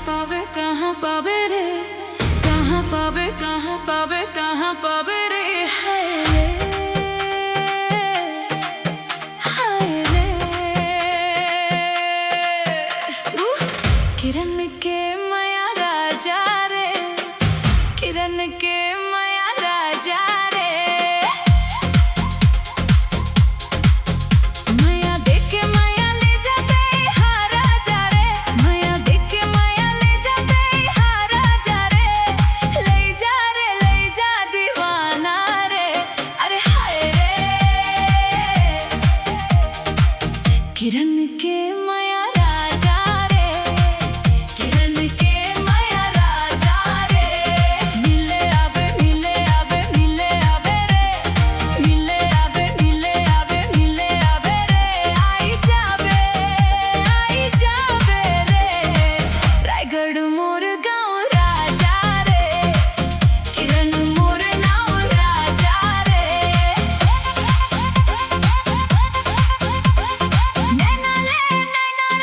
कहाँ पावे रे, कहाँ पावे, कहाँ पावे, कहाँ पावे रे। हाय रे, किरण के माया राजा रे, किरण के माया राजा रे। माया देख के माया ले जाते हाँ राजा रे, माया देख के माया ले जाते हाँ राजा रे। ले जा दीवाना रे, अरे हाय रे। किरण के माया राजा रे, किरण के माया राजा रे। मिले आवे, मिले आवे, मिले आवे रे, मिले आवे, मिले आवे, मिले आवे रे। आई जावे रे, रायगढ़ मोर गाँव राजा रे, किरण मोर नाव राजा रे। नैना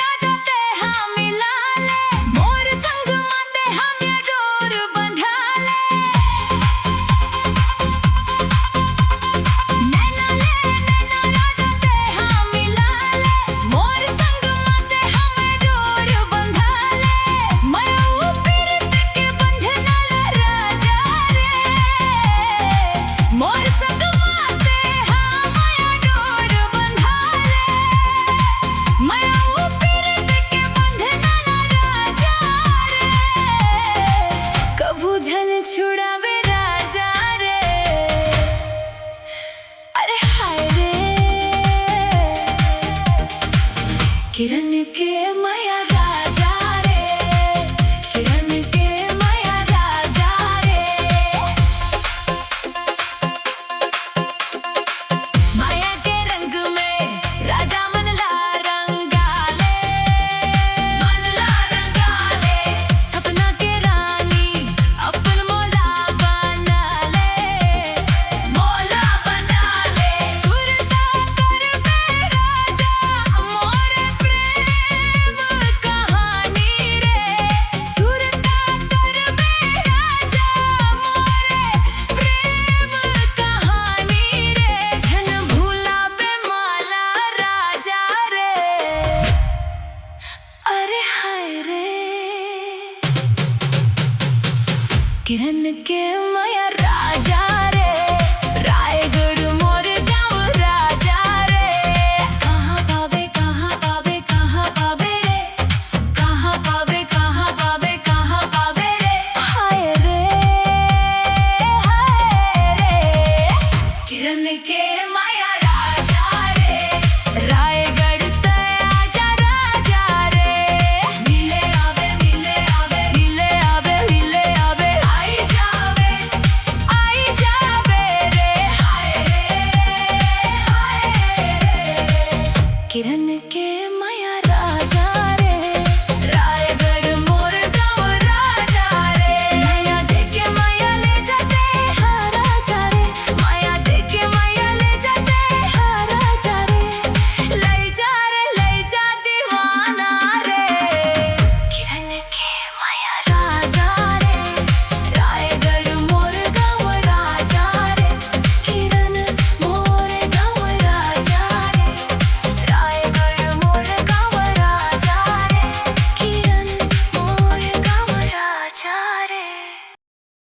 राजा ते हाँ मिला ले, मोर संग माते हम ये डोर बंधा ले। नैना राजा ते हाँ मिला ले, मोर संग माते हम ये डोर बंधा ले। माया ऊपर के बंधना राजा रे, मोर संग माते हाँ माया डोर बंधा ले। माया ऊपर के बंधना राजा रे, कभू झन छुड़ावे राजा रे। अरे हाय रे, किरण के माया राजा रे, किरण के माया राजा रे। माया के रंग में राजा मन ला रंगा ले, मन ला रंगा ले। सपना के रानी अपन मोला बना ले, मोला बना ले। सुरता कर बे राजा मोरे प्रेम कहानी रे, सुरता कर बे राजा मोरे प्रेम कहानी रे। झन भूला पे माला राजा रे, अरे हाय रे। किरण के